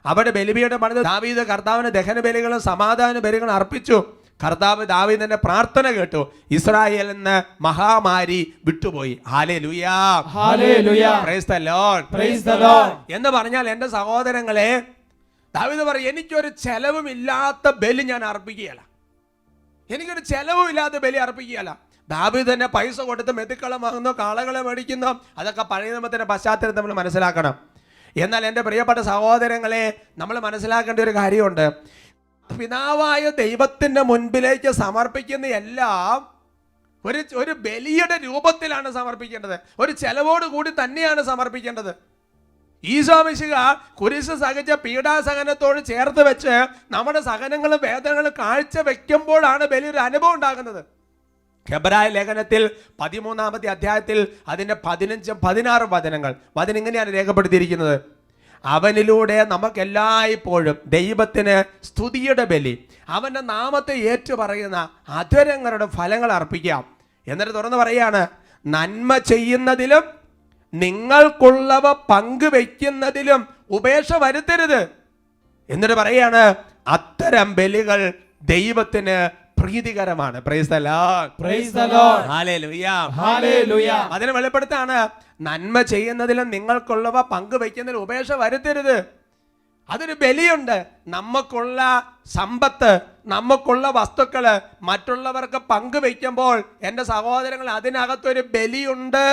അവിടെ ബലിപീഠം പണിത് ദാവീദ് കർത്താവിന് ദഹന ബലികളും സമാധാന ബലികളും അർപ്പിച്ചു. കർത്താവ് ദാവീദിന്റെ പ്രാർത്ഥന കേട്ടു. ഇസ്രായേലിൽ നിന്ന് മഹാമാരി വിട്ടുപോയി. ഹല്ലേലൂയ, ഹല്ലേലൂയ, praise the Lord, praise the Lord. എന്ന് പറഞ്ഞാൽ എൻ്റെ സഹോദരങ്ങളെ, ദാവീദ് പറയും, എനിക്കൊരു ചെലവുമില്ലാത്ത ബലി ഞാൻ അർപ്പിക്കുകയല്ല, എനിക്കൊരു ചെലവുമില്ലാത്ത ബലി അർപ്പിക്കുകയല്ല. ദാവീദ് തന്നെ പൈസ കൊടുത്ത് മെതിക്കളം വാങ്ങുന്നു, കാളകളെ മേടിക്കുന്നു. അതൊക്കെ പഴയ നിയമത്തിന്റെ പശ്ചാത്തലം നമ്മൾ മനസ്സിലാക്കണം. എന്നാൽ എൻ്റെ പ്രിയപ്പെട്ട സഹോദരങ്ങളെ, നമ്മൾ മനസ്സിലാക്കേണ്ട ഒരു കാര്യമുണ്ട്. പിതാവായ ദൈവത്തിന്റെ മുൻപിലേക്ക് സമർപ്പിക്കുന്ന എല്ലാം ഒരു ബലിയുടെ രൂപത്തിലാണ് സമർപ്പിക്കേണ്ടത്, ഒരു ചെലവോട് കൂടി തന്നെയാണ് സമർപ്പിക്കേണ്ടത്. ഈശോ മിശിഹ കുരിശ് സഹിച്ച പീഡാസഹനത്തോട് ചേർത്ത് വെച്ച് നമ്മുടെ സഹനങ്ങളും വേദനകളും കാഴ്ച വെക്കുമ്പോഴാണ് ബലിയൊരു അനുഭവം ഉണ്ടാകുന്നത്. ഹെബ്രായ ലേഖനത്തിൽ 13-ാമത്തെ അധ്യായത്തിൽ അതിൻ്റെ 15-16 വചനം ഇങ്ങനെയാണ് രേഖപ്പെടുത്തിയിരിക്കുന്നത്. അവനിലൂടെ നമുക്കെല്ലായ്പ്പോഴും ദൈവത്തിന് സ്തുതിയുടെ ബലി, അവൻ്റെ നാമത്തെ ഏറ്റുപറയുന്ന അധരങ്ങളുടെ ഫലങ്ങൾ അർപ്പിക്കാം. എന്നിട്ട് തുറന്ന് പറയാണ്, നന്മ ചെയ്യുന്നതിലും നിങ്ങൾക്കുള്ളവ പങ്കുവെക്കുന്നതിലും ഉപേക്ഷ വരുത്തരുത്. എന്നിട്ട് പറയാണ്, അത്തരം ബലികൾ ദൈവത്തിന് പ്രീതികരമാണ്. Praise the Lord, praise the Lord, ഹല്ലേലൂയ, ഹല്ലേലൂയ. അതിനെ വെളിപ്പെടുത്താണ്, നന്മ ചെയ്യുന്നതിലും നിങ്ങൾക്കുള്ളവ പങ്കുവെക്കുന്നതിൽ ഉപേക്ഷ വരുത്തരുത്. അതൊരു ബലിയുണ്ട്. നമുക്കുള്ള സമ്പത്ത്, നമുക്കുള്ള വസ്തുക്കള് മറ്റുള്ളവർക്ക് പങ്കുവെക്കുമ്പോൾ എൻ്റെ സഹോദരങ്ങൾ, അതിനകത്തൊരു ബലിയുണ്ട്.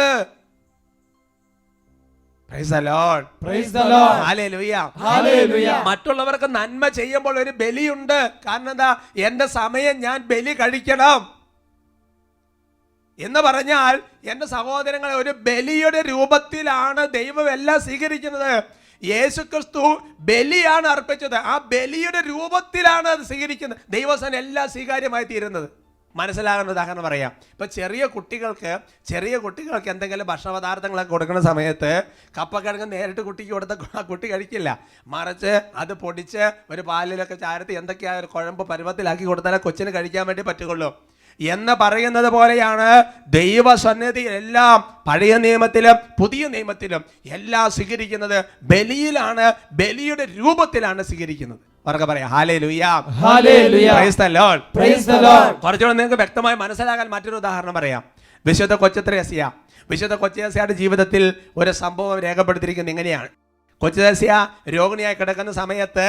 Praise the Lord, praise the Lord, ഹല്ലേലൂയ, ഹല്ലേലൂയ. മറ്റുള്ളവർക്ക് നന്മ ചെയ്യുമ്പോൾ ഒരു ബലിയുണ്ട്. കാരണം എന്താ? എൻ്റെ സമയം ഞാൻ ബലി കഴിക്കണം എന്ന് പറഞ്ഞാൽ എൻ്റെ സഹോദരങ്ങളെ, ഒരു ബലിയുടെ രൂപത്തിലാണ് ദൈവം എല്ലാം സ്വീകരിക്കുന്നത്. യേശുക്രിസ്തു ബലിയാണ് അർപ്പിച്ചത്, ആ ബലിയുടെ രൂപത്തിലാണ് അത് സ്വീകരിക്കുന്നത്. ദൈവസന എല്ലാം സ്വീകാര്യമായി തീരുന്നത്. മനസ്സിലാകുന്ന ഉദാഹരണം പറയാം. ഇപ്പം ചെറിയ കുട്ടികൾക്ക് എന്തെങ്കിലും ഭക്ഷണപദാർത്ഥങ്ങളൊക്കെ കൊടുക്കുന്ന സമയത്ത് കപ്പക്കിഴങ്ങ് നേരിട്ട് കുട്ടിക്ക് കൊടുത്ത കുട്ടി കഴിക്കില്ല. മറിച്ച് അത് പൊടിച്ച് ഒരു പാലിലൊക്കെ ചാരത്തി എന്തൊക്കെയാ ഒരു കുഴമ്പ് പരുവത്തിലാക്കി കൊടുത്താലേ കൊച്ചിന് കഴിക്കാൻ വേണ്ടി പറ്റുള്ളൂ എന്ന് പറയുന്നത് പോലെയാണ് ദൈവസന്നിധിയിൽ എല്ലാം, പഴയ നിയമത്തിലും പുതിയ നിയമത്തിലും എല്ലാം സ്വീകരിക്കുന്നത് ബലിയിലാണ്, ബലിയുടെ രൂപത്തിലാണ് സ്വീകരിക്കുന്നത്. അവർക്ക് പറയാം, ഹല്ലേലൂയ, ഹല്ലേലൂയ, praise the Lord, praise the Lord. കുറച്ചുകൂടെ നിങ്ങൾക്ക് വ്യക്തമായി മനസ്സിലാകാൻ മറ്റൊരു ഉദാഹരണം പറയാം. വിശുദ്ധ കൊച്ചുത്രേസ്യയുടെ ജീവിതത്തിൽ ഒരു സംഭവം രേഖപ്പെടുത്തിയിരിക്കുന്നത് ഇങ്ങനെയാണ്. കൊച്ചുത്രേസ്യ രോഗിണിയായി കിടക്കുന്ന സമയത്ത്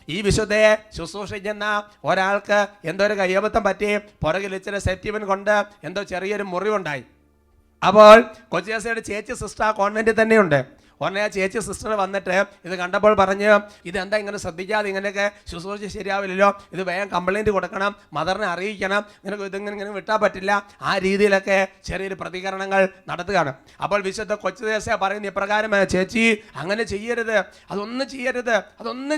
ഈ വിശുദ്ധയെ ശുശ്രൂഷിക്കുന്ന ഒരാൾക്ക് എന്തോ ഒരു കയ്യബദ്ധം പറ്റി, പുറകിൽ ഇച്ചിരി സെപ്റ്റിവൻ കൊണ്ട് എന്തോ ചെറിയൊരു മുറിവുണ്ടായി. അപ്പോൾ കൊച്ചിയാസയുടെ ചേച്ചി സിസ്റ്റർ ആ കോൺവെന്റിൽ തന്നെയുണ്ട്. ഉടനെ ആ ചേച്ചി സിസ്റ്റർ വന്നിട്ട് ഇത് കണ്ടപ്പോൾ പറഞ്ഞ്, ഇതെന്താ ഇങ്ങനെ ശ്രദ്ധിക്കാതെ, ഇങ്ങനെയൊക്കെ ശുശ്രൂഷ ശരിയാവില്ലല്ലോ, ഇത് വേഗം കംപ്ലൈൻറ്റ് കൊടുക്കണം, മദറിനെ അറിയിക്കണം, നിനക്ക് ഇതിങ്ങനെ വിട്ടാൽ പറ്റില്ല, ആ രീതിയിലൊക്കെ ചെറിയൊരു പ്രതികരണങ്ങൾ നടത്തുകയാണ്. അപ്പോൾ വിശുദ്ധ കൊച്ചിയാസ പറയുന്ന ഇപ്രകാരം, ചേച്ചി അങ്ങനെ ചെയ്യരുത്, അതൊന്നും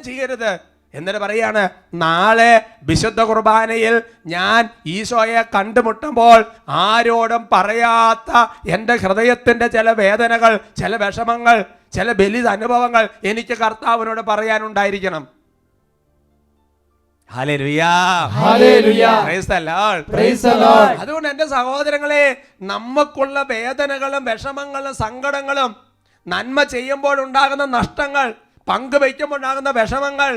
ചെയ്യരുത് എന്നിട്ട് പറയാണ്, നാളെ വിശുദ്ധ കുർബാനയിൽ ഞാൻ ഈശോയെ കണ്ടുമുട്ടുമ്പോൾ ആരോടും പറയാത്ത എൻ്റെ ഹൃദയത്തിൻ്റെ ചില വേദനകൾ, ചില വിഷമങ്ങൾ, ചില ബലി അനുഭവങ്ങൾ എനിക്ക് കർത്താവിനോട് പറയാനുണ്ടായിരിക്കണം. ഹല്ലേലൂയാ, ഹല്ലേലൂയാ, praise the Lord, praise the Lord. അതുകൊണ്ട് എൻ്റെ സഹോദരങ്ങളെ, നമുക്കുള്ള വേദനകളും വിഷമങ്ങളും സങ്കടങ്ങളും, നന്മ ചെയ്യുമ്പോൾ ഉണ്ടാകുന്ന നഷ്ടങ്ങൾ, പങ്കുവയ്ക്കുമ്പോൾ ഉണ്ടാകുന്ന വിഷമങ്ങൾ,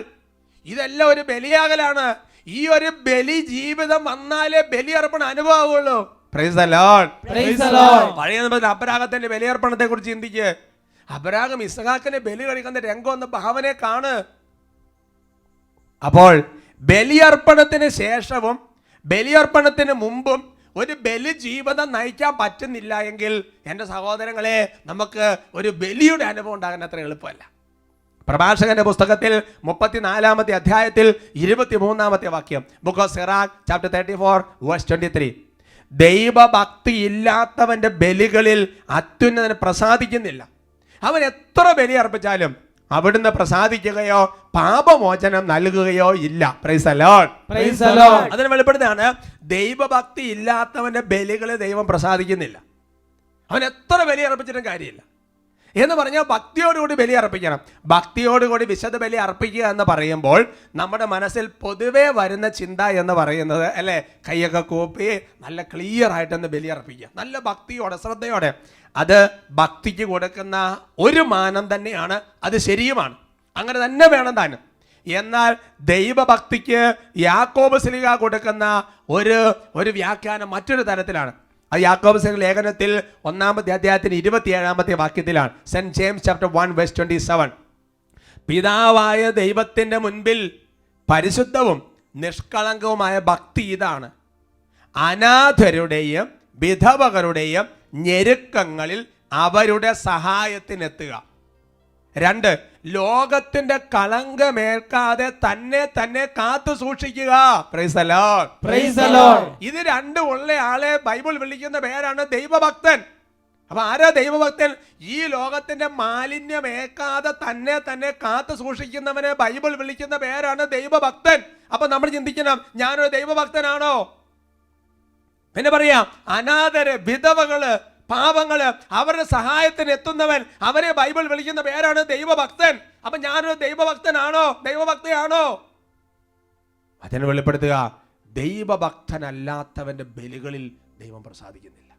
ഇതെല്ലാം ഒരു ബലിയാകലാണ്. ഈ ഒരു ബലി ജീവിതം വന്നാലേ ബലിയർപ്പണ അനുഭവമുള്ളൂ. Praise the Lord, praise the Lord. പഴയ നിയമത്തിൽ അബ്രാഹത്തിന്റെ ബലിയർപ്പണത്തെ കുറിച്ച് ചിന്തിക്ക്. അബ്രാഹം ഇസ്ഹാക്കിനെ ബലി കഴിക്കുന്ന രംഗം ഒന്ന് ഭാവനെ കാണ്. അപ്പോൾ ബലിയർപ്പണത്തിന് ശേഷവും ബലിയർപ്പണത്തിന് മുമ്പും ഒരു ബലി ജീവിതം നയിക്കാൻ പറ്റുന്നില്ല എങ്കിൽ എൻ്റെ സഹോദരങ്ങളെ, നമുക്ക് ഒരു ബലിയുടെ അനുഭവം ഉണ്ടാകാൻ അത്ര എളുപ്പമല്ല. പ്രഭാഷകന്റെ പുസ്തകത്തിൽ 34-ാമത്തെ അധ്യായത്തിൽ 23-ാമത്തെ വാക്യം, ബുക്ക് ഓഫ് സിറാഖ് ചാപ്റ്റർ 34:23, ദൈവഭക്തി ഇല്ലാത്തവന്റെ ബലികളിൽ അത്യുന്നതന് പ്രസാദിക്കുന്നില്ല. അവൻ എത്ര ബലി അർപ്പിച്ചാലും അവിടുന്ന് പ്രസാദിക്കുകയോ പാപമോചനം നൽകുകയോ ഇല്ല. Price the Lord, praise the Lord. അതിന് വെളിപ്പെടുന്നതാണ്, ദൈവഭക്തി ഇല്ലാത്തവന്റെ ബലികളെ ദൈവം പ്രസാദിക്കുന്നില്ല. അവൻ എത്ര ബലി അർപ്പിച്ചിട്ടും കാര്യമില്ല. എന്ന് പറഞ്ഞാൽ ഭക്തിയോടുകൂടി ബലി അർപ്പിക്കണം. ഭക്തിയോടുകൂടി വിശുദ്ധ ബലി അർപ്പിക്കുക എന്ന് പറയുമ്പോൾ നമ്മുടെ മനസ്സിൽ പൊതുവേ വരുന്ന ചിന്ത എന്ന് പറയുന്നത്, അല്ലേ, കൈയൊക്കെ കൂപ്പി നല്ല ക്ലിയർ ആയിട്ടൊന്ന് ബലി അർപ്പിക്കുക, നല്ല ഭക്തിയോടെ ശ്രദ്ധയോടെ. അത് ഭക്തിക്ക് കൊടുക്കുന്ന ഒരു മാനം തന്നെയാണ്, അത് ശരിയുമാണ്, അങ്ങനെ തന്നെ വേണം താനും. എന്നാൽ ദൈവഭക്തിക്ക് യാക്കോബ് ശ്ലീഹ കൊടുക്കുന്ന ഒരു വ്യാഖ്യാനം മറ്റൊരു തരത്തിലാണ്. അത് യാക്കോബ് ശ്ലീഹ ലേഖനത്തിൽ 1-ാമത്തെ അധ്യായത്തിന് 27-ാമത്തെ വാക്യത്തിലാണ്. സെന്റ് ജെയിംസ് ചാപ്റ്റർ 1:27, പിതാവായ ദൈവത്തിൻ്റെ മുൻപിൽ പരിശുദ്ധവും നിഷ്കളങ്കവുമായ ഭക്തി ഇതാണ്, അനാഥരുടെയും വിധവകരുടെയും ഞെരുക്കങ്ങളിൽ അവരുടെ സഹായത്തിനെത്തുക. 2, ലോകത്തിന്റെ കളങ്കമേൽക്കാതെ തന്നെ കാത്തു സൂക്ഷിക്കുക. Price the Lord, praise the Lord. ഇത് രണ്ടും ഉള്ള ആളെ ബൈബിൾ വിളിക്കുന്ന പേരാണ് ദൈവഭക്തൻ. അപ്പൊ ആരാ ദൈവഭക്തൻ? ഈ ലോകത്തിന്റെ മാലിന്യമേക്കാതെ തന്നെ കാത്തു സൂക്ഷിക്കുന്നവനെ ബൈബിൾ വിളിക്കുന്ന പേരാണ് ദൈവഭക്തൻ. അപ്പൊ നമ്മൾ ചിന്തിക്കണം, ഞാനൊരു ദൈവഭക്തനാണോ? പിന്നെ പറയാം, അനാഥര്, വിധവകള്, പാവങ്ങള്, അവരുടെ സഹായത്തിന് എത്തുന്നവൻ, അവരെ ബൈബിൾ വിളിക്കുന്ന പേരാണ് ദൈവഭക്തൻ. അപ്പൊ ഞാനൊരു ദൈവഭക്തനാണോ, ദൈവഭക്തയാണോ? അതിനെ വെളിപ്പെടുത്തുക, ദൈവഭക്തനല്ലാത്തവന്റെ ബലികളിൽ ദൈവം പ്രസാദിക്കുന്നില്ല.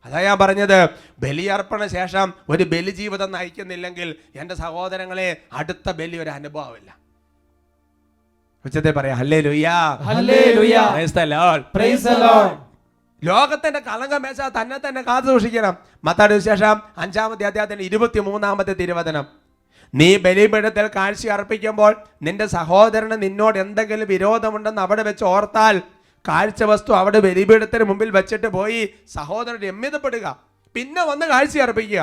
അതാ ഞാൻ പറഞ്ഞത്, ബലിയർപ്പണ ശേഷം ഒരു ബലി ജീവിതം നയിക്കുന്നില്ലെങ്കിൽ എൻ്റെ സഹോദരങ്ങളെ, അടുത്ത ബലി ഒരു അനുഭവമില്ല. ഉച്ചത്തെ പറയാം, ഹല്ലേലൂയാ, ഹല്ലേലൂയാ, praise the Lord, praise the Lord. ലോകത്തിന്റെ കളങ്കമേശ തന്നെ കാത്തു സൂക്ഷിക്കണം. മത്തായിയുടെ സുവിശേഷം 5-ാമത്തെ അധ്യായത്തിന്റെ 23-ാമത്തെ തിരുവചനം, നീ ബലിപീഠത്തിൽ കാഴ്ച അർപ്പിക്കുമ്പോൾ നിന്റെ സഹോദരന് നിന്നോട് എന്തെങ്കിലും വിരോധമുണ്ടെന്ന് അവിടെ വെച്ച് ഓർത്താൽ കാഴ്ച വസ്തു അവിടെ ബലിപീഠത്തിന് മുമ്പിൽ വെച്ചിട്ട് പോയി സഹോദരൻ രമ്യതപ്പെടുക, പിന്നെ വന്ന് കാഴ്ച അർപ്പിക്കുക.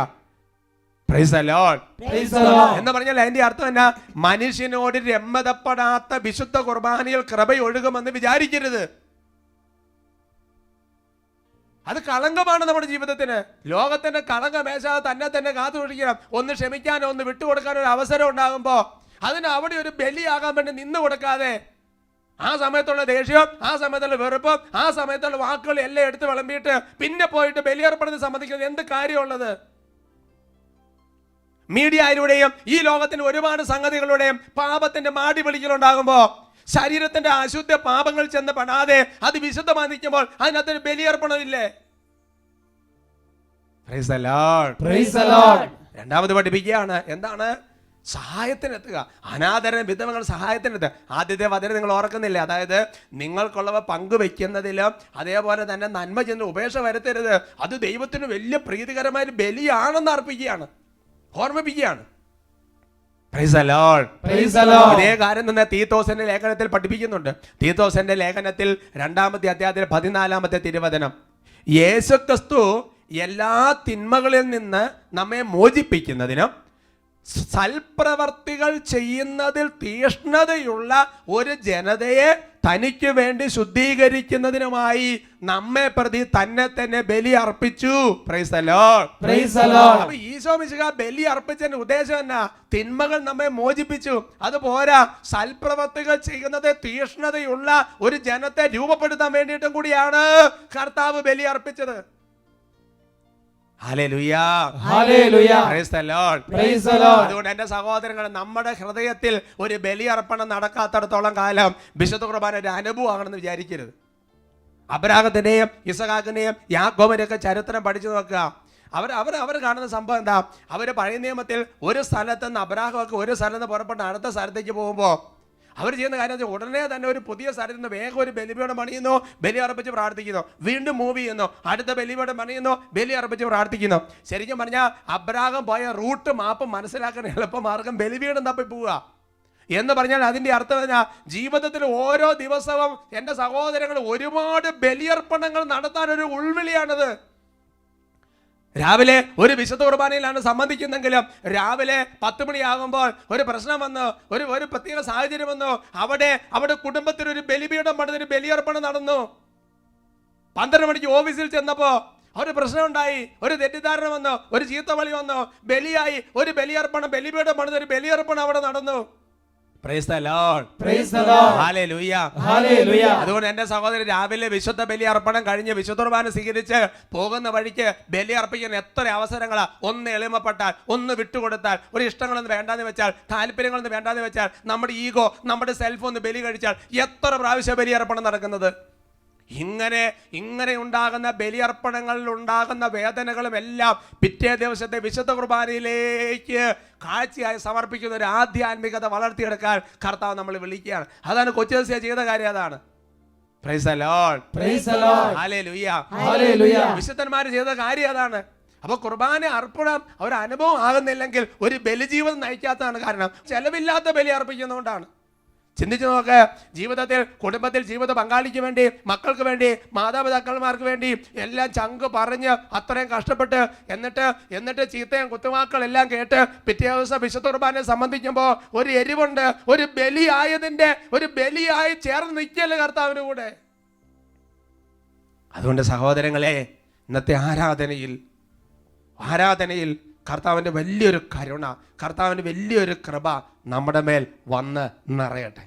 Praise the Lord, praise the Lord. എന്ന് പറഞ്ഞാൽ അതിന്റെ അർത്ഥം എന്നാ? മനുഷ്യനോട് രമ്യതപ്പെടാത്ത വിശുദ്ധ കുർബാനയിൽ കൃപ ഒഴുകുമെന്ന് വിചാരിക്കരുത്. അത് കളങ്കമാണ് നമ്മുടെ ജീവിതത്തിന്. ലോകത്തിന്റെ കളങ്കമേശ തന്നെ കാത്തു സൂക്ഷിക്കണം. ഒന്ന് ക്ഷമിക്കാനോ ഒന്ന് വിട്ടുകൊടുക്കാനോ ഒരു അവസരം ഉണ്ടാകുമ്പോൾ അതിന് അവിടെ ഒരു ബലിയാകാൻ വേണ്ടി നിന്ന് കൊടുക്കാതെ, ആ സമയത്തുള്ള ദേഷ്യം, ആ സമയത്തുള്ള വെറുപ്പും, ആ സമയത്തുള്ള വാക്കുകൾ എല്ലാം എടുത്ത് വിളമ്പിയിട്ട് പിന്നെ പോയിട്ട് ബലിയർപ്പണത്തിന് സംബന്ധിക്കുന്നത് എന്ത് കാര്യമുള്ളത്? മീഡിയയിലൂടെയും ഈ ലോകത്തിന്റെ ഒരുപാട് സംഗതികളുടെയും പാപത്തിന്റെ മാടി വിളിക്കലുണ്ടാകുമ്പോ ശരീരത്തിന്റെ അശുദ്ധ പാപങ്ങൾ ചെന്ന് പെടാതെ അത് വിശുദ്ധമായി നിൽക്കുമ്പോൾ അതിനകത്തൊരു ബലിയർപ്പണമില്ലേ? Praise the Lord, praise the Lord. രണ്ടാമത് പഠിപ്പിക്കുകയാണ്, എന്താണ്? സഹായത്തിനെത്തുക. അനാഥര വിധവങ്ങൾ സഹായത്തിനെത്തുക. ആദ്യത്തെ വചനം നിങ്ങൾ ഓർക്കുന്നില്ലേ? അതായത് നിങ്ങൾക്കുള്ളവ പങ്കുവെക്കുന്നതിലും അതേപോലെ തന്നെ നന്മ ചെന്ന് ഉപേക്ഷ വരുത്തരുത്. അത് ദൈവത്തിന് വലിയ പ്രീതികരമായ ബലിയാണെന്ന് അർപ്പിക്കുകയാണ്, ഓർമ്മിപ്പിക്കുകയാണ്. Praise the Lord. Praise the Lord. ഇതേ കാര്യം തന്നെ തീത്തോസിന്റെ ലേഖനത്തിൽ പഠിപ്പിക്കുന്നുണ്ട്. തീത്തോസിന്റെ ലേഖനത്തിൽ 2-ാമത്തെ അധ്യായത്തിൽ 14-ാമത്തെ തിരുവചനം, യേശുക്രിസ്തു എല്ലാ തിന്മകളിൽ നിന്ന് നമ്മെ മോചിപ്പിക്കുന്നതിനും സൽപ്രവർത്തികൾ ചെയ്യുന്നതിൽ തീഷ്ണതയുള്ള ഒരു ജനതയെ തനിക്ക് വേണ്ടി ശുദ്ധീകരിക്കുന്നതിനുമായി നമ്മെ പ്രതി തന്നെ തന്നെ ബലി അർപ്പിച്ചു. Price the Lord. Praise the Lord. അപ്പോൾ ഈശോ മിശിഹാ ബലി അർപ്പിച്ചതിന്റെ ഉദ്ദേശം എന്നാ? തിന്മകൾ നമ്മെ മോചിപ്പിച്ചു. അത് പോരാ, സൽപ്രവർത്തികൾ ചെയ്യുന്നത് തീഷ്ണതയുള്ള ഒരു ജനത്തെ രൂപപ്പെടുത്താൻ വേണ്ടിയിട്ടും കൂടിയാണ് കർത്താവ് ബലി അർപ്പിച്ചത്. ഹല്ലേലൂയ. ഹല്ലേലൂയ. Praise the Lord. Praise the Lord. അതുകൊണ്ട് എൻ്റെ സഹോദരങ്ങൾ, നമ്മുടെ ഹൃദയത്തിൽ ഒരു ബലിയർപ്പണം നടക്കാത്തിടത്തോളം കാലം വിശുദ്ധ കുർബാന ഒരു അനുഭവമാണെന്ന് വിചാരിക്കരുത്. അബ്രാഹത്തിന്റെയും ഇസഹാക്കിന്റെയും യാക്കോബിന്റെയൊക്കെ ചരിത്രം പഠിച്ചു നോക്കുക. അവർ കാണുന്ന സംഭവം എന്താ? അവർ പഴയ നിയമത്തിൽ ഒരു സ്ഥലത്ത് നിന്ന് അബ്രാഹമൊക്കെ ഒരു സ്ഥലത്ത് നിന്ന് പുറപ്പെട്ട് അടുത്ത സ്ഥലത്തേക്ക് പോകുമ്പോൾ അവർ ചെയ്യുന്ന കാര്യം ഉടനെ തന്നെ ഒരു പുതിയ സ്ഥലത്ത് നിന്ന് വേഗം ഒരു ബലിപീഠം പണിയുന്നു, ബലി അർപ്പിച്ച് പ്രാർത്ഥിക്കുന്നു, വീണ്ടും മൂവ് ചെയ്യുന്നു, അടുത്ത ബലിപീഠം പണിയുന്നു, ബലി അർപ്പിച്ച് പ്രാർത്ഥിക്കുന്നു. ശരിക്കും പറഞ്ഞാൽ അബ്രാഹം പോയ റൂട്ട് മാപ്പ് മനസ്സിലാക്കാൻ എളുപ്പമാർഗം ബലിപീഠം തപ്പി പോവുക എന്ന് പറഞ്ഞാൽ അതിൻ്റെ അർത്ഥം എന്നാ? ജീവിതത്തിൽ ഓരോ ദിവസവും എൻ്റെ സഹോദരങ്ങൾ ഒരുപാട് ബലിയർപ്പണങ്ങൾ നടത്താൻ ഒരു ഉൾവിളിയാണത്. രാവിലെ ഒരു വിശുദ്ധ കുർബാനയിലാണ് സംബന്ധിക്കുന്നെങ്കിലും രാവിലെ 10 മണിയാകുമ്പോൾ ഒരു പ്രശ്നം വന്നു, ഒരു പ്രത്യേക സാഹചര്യം വന്നു, അവിടെ കുടുംബത്തിൽ ഒരു ബലിപീഠം പണിതൊരു ബലിയർപ്പണം നടന്നു. 12 മണിക്ക് ഓഫീസിൽ ചെന്നപ്പോൾ ഒരു പ്രശ്നം ഉണ്ടായി, ഒരു തെറ്റിദ്ധാരണ വന്നു, ഒരു ചീത്തവിളി വന്നു, ബലിയായി ഒരു ബലിയർപ്പണം, ബലിപീഠം പണിതൊരു ബലിയർപ്പണം അവിടെ നടന്നു. Praise the Lord. Praise the Lord. Hallelujah. Hallelujah. അതുകൊണ്ട് എൻ്റെ സഹോദരൻ, രാവിലെ വിശുദ്ധ ബലി അർപ്പണം കഴിഞ്ഞ് വിശുദ്ധ കുർബാന സ്വീകരിച്ച് പോകുന്ന വഴിക്ക് ബലി അർപ്പിക്കുന്ന എത്ര അവസരങ്ങളാ. ഒന്ന് എളിമപ്പെട്ടാൽ, ഒന്ന് വിട്ടുകൊടുത്താൽ, ഒരു ഇഷ്ടങ്ങളൊന്നും വേണ്ടാന്ന് വെച്ചാൽ, താല്പര്യങ്ങളൊന്നും വേണ്ടാന്ന് വെച്ചാൽ, നമ്മുടെ ഈഗോ, നമ്മുടെ സെൽഫ് ഒന്ന് ബലി കഴിച്ചാൽ എത്ര പ്രാവശ്യം ബലി അർപ്പണം നടക്കുന്നത്. ഇങ്ങനെ ഉണ്ടാകുന്ന ബലിയർപ്പണങ്ങളിൽ ഉണ്ടാകുന്ന വേദനകളും എല്ലാം പിറ്റേ ദിവസത്തെ വിശുദ്ധ കുർബാനയിലേക്ക് കാഴ്ചയായി സമർപ്പിക്കുന്ന ഒരു ആധ്യാത്മികത വളർത്തിയെടുക്കാൻ കർത്താവ് നമ്മൾ വിളിക്കുകയാണ്. അതാണ് കൊച്ചുദിവസം ചെയ്ത കാര്യം. അതാണ്. Praise the Lord. Praise the Lord. ഹല്ലേലൂയ. ഹല്ലേലൂയ. വിശുദ്ധന്മാർ ചെയ്ത കാര്യം അതാണ്. അപ്പോൾ കുർബാന അർപ്പണം ഒരു അനുഭവം ആകുന്നില്ലെങ്കിൽ ഒരു ബലിജീവിതം നയിക്കാത്തതാണ്. കാരണം ചെലവില്ലാത്ത ബലി അർപ്പിക്കുന്നതുകൊണ്ടാണ്. ചിന്തിച്ചു നോക്ക്, ജീവിതത്തിൽ, കുടുംബത്തിൽ, ജീവിത പങ്കാളിക്ക് വേണ്ടി, മക്കൾക്ക് വേണ്ടി, മാതാപിതാക്കന്മാർക്ക് വേണ്ടി എല്ലാം ചങ്ക് പറഞ്ഞ് അത്രയും കഷ്ടപ്പെട്ട് എന്നിട്ട് ചീത്തയും കുത്തുവാക്കളെല്ലാം കേട്ട് പിറ്റേ ദിവസം വിശുദ്ധ കുർബാനയെ സംബന്ധിക്കുമ്പോൾ ഒരു എരിവുണ്ട്. ഒരു ബലിയായി ചേർന്ന് നിൽക്കല്ലേ കർത്താവിന് കൂടെ. അതുകൊണ്ട് സഹോദരങ്ങളെ, ഇന്നത്തെ ആരാധനയിൽ കർത്താവിൻ്റെ വലിയൊരു കരുണ, കർത്താവിൻ്റെ വലിയൊരു കൃപ നമ്മുടെ മേൽ വന്ന് നിറയട്ടെ.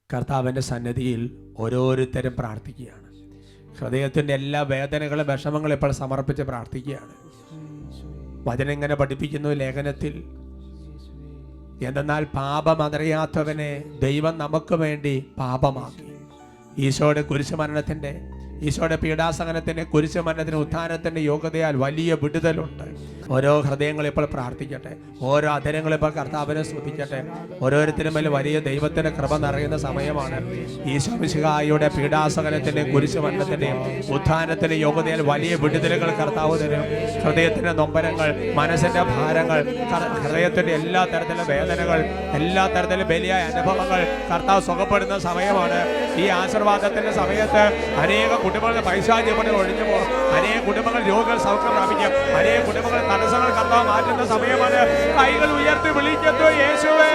കർത്താവിൻ്റെ സന്നിധിയിൽ ഓരോരുത്തരും പ്രാർത്ഥിക്കുകയാണ്. ഹൃദയത്തിൻ്റെ എല്ലാ വേദനകളും വിഷമങ്ങളും ഇപ്പോൾ സമർപ്പിച്ച് പ്രാർത്ഥിക്കുകയാണ്. വചനം ഇങ്ങനെ പഠിപ്പിക്കുന്നു ലേഖനത്തിൽ, എന്തെന്നാൽ പാപമറിയാത്തവനെ ദൈവം നമുക്ക് വേണ്ടി പാപമാക്കി. ഈശോയുടെ കുരിശുമരണത്തിൻ്റെ, ഈശോയുടെ പീഡാസഹനത്തിൻ്റെ, കുരിശുമരണത്തിൻ്റെ, ഉത്ഥാനത്തിൻ്റെ യോഗ്യതയാൽ വലിയ വിടുതലുണ്ട്. ഓരോ ഹൃദയങ്ങളും ഇപ്പോൾ പ്രാർത്ഥിക്കട്ടെ, ഓരോ അധരങ്ങളും ഇപ്പോൾ കർത്താവിനെ സ്തുതിക്കട്ടെ. ഓരോരുത്തരും മേൽ വലിയ ദൈവത്തിൻ്റെ കൃപ നിറയുന്ന സമയമാണ്. ഈശോ മിശിഹായുടെ പീഡാസഹനത്തിൻ്റെയും കുരിശുമരണത്തിൻ്റെയും ഉത്ഥാനത്തിൻ്റെ യോഗ്യതയാൽ വലിയ വിടുതലുകൾ കർത്താവ് തരും. ഹൃദയത്തിൻ്റെ നൊമ്പരങ്ങൾ, മനസ്സിൻ്റെ ഭാരങ്ങൾ, ഹൃദയത്തിൻ്റെ എല്ലാ തരത്തിലുള്ള വേദനകൾ, എല്ലാ തരത്തിലും ബലിയായ അനുഭവങ്ങൾ കർത്താവ് സുഖപ്പെടുന്ന സമയമാണ്. ഈ ആശീർവാദത്തിൻ്റെ സമയത്ത് അനേക കുടുംബങ്ങളുടെ പൈശാചികപണി ഒഴിഞ്ഞു പോകും. അനേക കുടുംബങ്ങൾ രോഗങ്ങൾ സൗഖ്യം പ്രാപിക്കും. അനേക കുടുംബങ്ങൾ തടസ്സങ്ങൾ കർത്താവ് മാറ്റുന്ന സമയമാണ്. കൈകൾ ഉയർത്തി വിളിക്കുന്നു, യേശുവേ.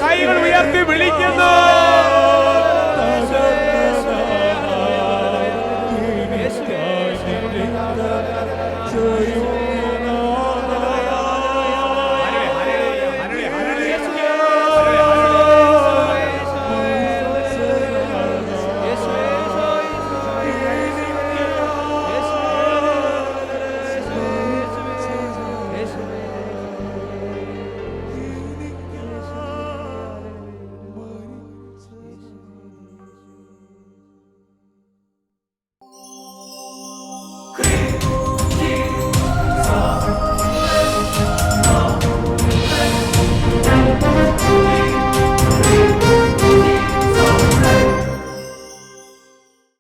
കൈകൾ ഉയർത്തി വിളിക്കുന്നു. you